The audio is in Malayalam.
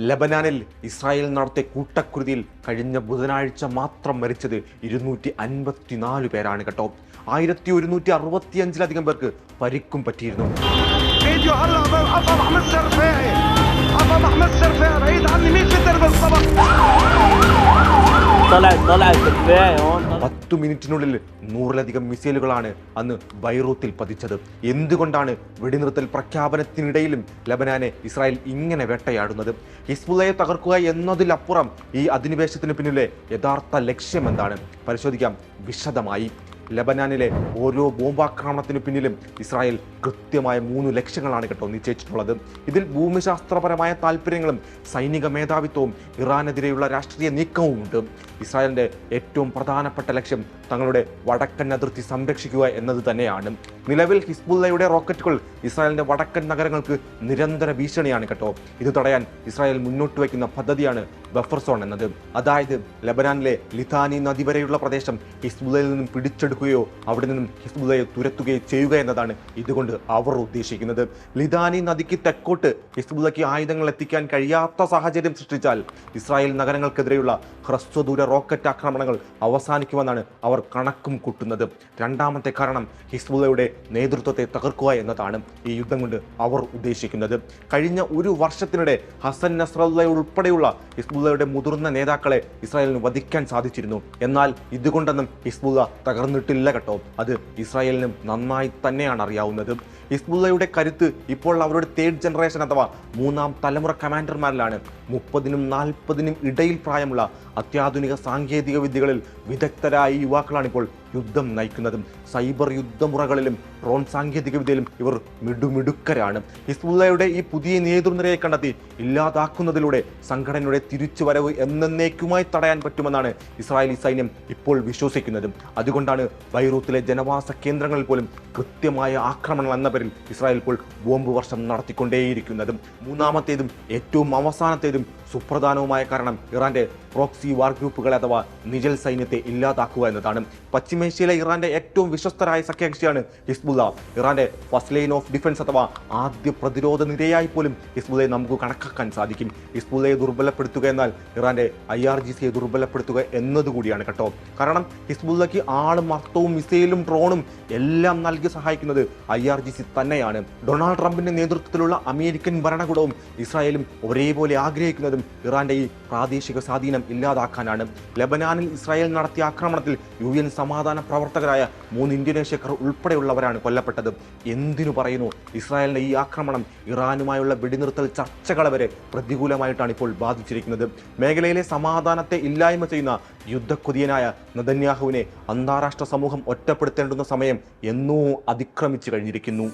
ലബനാനിൽ ഇസ്രായേൽ നടത്തിയ കൂട്ടക്കുരുതിയിൽ കഴിഞ്ഞ ബുധനാഴ്ച മാത്രം മരിച്ചത് 254 പേരാണ് കേട്ടോ. 1165-ലധികം പേർക്ക് പരിക്കും പറ്റിയിരുന്നു. പത്തു മിനിറ്റിനുള്ളിൽ 100-ലധികം മിസൈലുകളാണ് അന്ന് ബൈറൂത്തിൽ പതിച്ചത്. എന്തുകൊണ്ടാണ് വെടിനിർത്തൽ പ്രഖ്യാപനത്തിനിടയിലും ലബനാനെ ഇസ്രായേൽ ഇങ്ങനെ വേട്ടയാടുന്നത്? ഹിസ്ബുള്ളയെ തകർക്കുക എന്നതിലപ്പുറം ഈ അധിനിവേശത്തിന് പിന്നിലെ യഥാർത്ഥ ലക്ഷ്യം എന്താണ്? പരിശോധിക്കാം വിശദമായി. ലബനാനിലെ ഓരോ ബോംബാക്രമണത്തിന് പിന്നിലും ഇസ്രായേൽ കൃത്യമായ 3 ലക്ഷ്യങ്ങളാണ് കേട്ടോ നിശ്ചയിച്ചിട്ടുള്ളത്. ഇതിൽ ഭൂമിശാസ്ത്രപരമായ താല്പര്യങ്ങളും സൈനിക മേധാവിത്വവും ഇറാനെതിരെയുള്ള രാഷ്ട്രീയ നീക്കവും ഉണ്ട്. ഇസ്രായേലിന്റെ ഏറ്റവും പ്രധാനപ്പെട്ട ലക്ഷ്യം തങ്ങളുടെ വടക്കൻ അതിർത്തി സംരക്ഷിക്കുക എന്നത് തന്നെയാണ്. നിലവിൽ ഹിസ്ബുള്ളയുടെ റോക്കറ്റുകൾ ഇസ്രായേലിന്റെ വടക്കൻ നഗരങ്ങൾക്ക് നിരന്തര ഭീഷണിയാണ് കേട്ടോ. ഇത് തടയാൻ ഇസ്രായേൽ മുന്നോട്ട് വയ്ക്കുന്ന പദ്ധതിയാണ് ബഫർ സോൺ എന്നത്. അതായത് ലബനാനിലെ ലിഥാനി നദി വരെയുള്ള പ്രദേശം ഹിസ്ബുള്ളയിൽ നിന്നും പിടിച്ചെടുക്കുകയോ അവിടെ നിന്നും ഹിസ്ബുള്ളയെ തുരത്തുകയോ ചെയ്യുക എന്നതാണ് ഇതുകൊണ്ട് അവർ ഉദ്ദേശിക്കുന്നത്. ലിഥാനി നദിക്ക് തെക്കോട്ട് ഹിസ്ബുള്ളയ്ക്ക് ആയുധങ്ങൾ എത്തിക്കാൻ കഴിയാത്ത സാഹചര്യം സൃഷ്ടിച്ചാൽ ഇസ്രായേൽ നഗരങ്ങൾക്കെതിരെയുള്ള ഹ്രസ്വദൂര റോക്കറ്റ് ആക്രമണങ്ങൾ അവസാനിക്കുമെന്നാണ് അവർ കണക്കും കൂട്ടുന്നത്. രണ്ടാമത്തെ കാരണം ഹിസ്ബുള്ളയുടെ നേതൃത്വത്തെ തകർക്കുക എന്നതാണ് ഈ യുദ്ധം കൊണ്ട് അവർ ഉദ്ദേശിക്കുന്നത്. കഴിഞ്ഞ ഒരു വർഷത്തിനിടെ ഹസൻ നസ്രല്ല ഉൾപ്പെടെയുള്ള ഹിസ്ബുള്ളയുടെ മുതിർന്ന നേതാക്കളെ ഇസ്രായേലിന് വധിക്കാൻ സാധിച്ചിരുന്നു. എന്നാൽ ഇതുകൊണ്ടൊന്നും ഹിസ്ബുള്ള തകർന്നിട്ടില്ല കേട്ടോ. അത് ഇസ്രായേലിനും നന്നായി തന്നെയാണ് അറിയാവുന്നത്. ഹിസ്ബുള്ളയുടെ കരുത്ത് ഇപ്പോൾ അവരുടെ 3rd ജനറേഷൻ അഥവാ 3ാം തലമുറ കമാൻഡർമാരിലാണ്. 30-നും 40-നും ഇടയിൽ പ്രായമുള്ള അത്യാധുനിക സാങ്കേതിക വിദ്യകളിൽ വിദഗ്ധരായ യുവാക്കളാണിപ്പോൾ യുദ്ധം നയിക്കുന്നതും. സൈബർ യുദ്ധമുറകളിലും ഡ്രോൺ സാങ്കേതിക വിദ്യയിലും ഇവർ മിടുക്കരാണ്. ഹിസ്ബുള്ളയുടെ ഈ പുതിയ നേതൃനിരയെ കണ്ടെത്തി ഇല്ലാതാക്കുന്നതിലൂടെ സംഘടനയുടെ തിരിച്ചുവരവ് എന്നേക്കുമായി തടയാൻ പറ്റുമെന്നാണ് ഇസ്രായേലി സൈന്യം ഇപ്പോൾ വിശ്വസിക്കുന്നത്. അതുകൊണ്ടാണ് ബൈറൂത്തിലെ ജനവാസ കേന്ദ്രങ്ങളിൽ പോലും കൃത്യമായ ആക്രമണം എന്ന പേരിൽ ഇസ്രായേൽ ഇപ്പോൾ ബോംബ് വർഷം നടത്തിക്കൊണ്ടേയിരിക്കുന്നതും. മൂന്നാമത്തേതും ഏറ്റവും അവസാനത്തേതും സുപ്രധാനവുമായ കാരണം ഇറാന്റെ പ്രോക്സി വാർ ഗ്രൂപ്പുകളെ അഥവാ നിഴൽ സൈന്യത്തെ ഇല്ലാതാക്കുക എന്നതാണ്. പശ്ചിമേഷ്യയിലെ ഇറാന്റെ ഏറ്റവും വിശ്വസ്തരായ സഖ്യകക്ഷിയാണ് ഹിസ്ബുള്ള. ഇറാന്റെ ഫസ്റ്റ് ലൈൻ ഓഫ് ഡിഫൻസ് അഥവാ ആദ്യ പ്രതിരോധ നിരയായി പോലും ഹിസ്ബുള്ളയെ നമുക്ക് കണക്കാക്കാൻ സാധിക്കും. ഹിസ്ബുള്ളയെ ദുർബലപ്പെടുത്തുക എന്നാൽ ഇറാന്റെ IRGCയെ ദുർബലപ്പെടുത്തുക എന്നതുകൂടിയാണ് കേട്ടോ. കാരണം ഹിസ്ബുള്ളയ്ക്ക് ആളും അർത്ഥവും മിസൈലും ഡ്രോണും എല്ലാം നൽകി സഹായിക്കുന്നത് IRGC തന്നെയാണ്. ഡൊണാൾഡ് ട്രംപിന്റെ നേതൃത്വത്തിലുള്ള അമേരിക്കൻ ഭരണകൂടവും ഇസ്രായേലും ഒരേപോലെ ആഗ്രഹിക്കുന്നതും ഇറാന്റെ ഈ പ്രാദേശിക സ്വാധീനം ഇല്ലാതാക്കാനാണ്. ലബനാനിൽ ഇസ്രായേൽ നടത്തിയ ആക്രമണത്തിൽ UN സമാധാന പ്രവർത്തകരായ 3 ഇന്തോനേഷ്യക്കാർ ഉൾപ്പെടെയുള്ളവരാണ് കൊല്ലപ്പെട്ടത്. എന്തിനു പറയുന്നു, ഇസ്രായേലിന്റെ ഈ ആക്രമണം ഇറാനുമായുള്ള വെടിനിർത്തൽ ചർച്ചകളെ വരെ പ്രതികൂലമായിട്ടാണ് ഇപ്പോൾ ബാധിച്ചിരിക്കുന്നത്. മേഖലയിലെ സമാധാനത്തെ ഇല്ലായ്മ ചെയ്യുന്ന യുദ്ധക്കൊതിയനായ നെതന്യാഹുവിനെ അന്താരാഷ്ട്ര സമൂഹം ഒറ്റപ്പെടുത്തേണ്ടുന്ന സമയം എന്നോ അതിക്രമിച്ചു കഴിഞ്ഞിരിക്കുന്നു.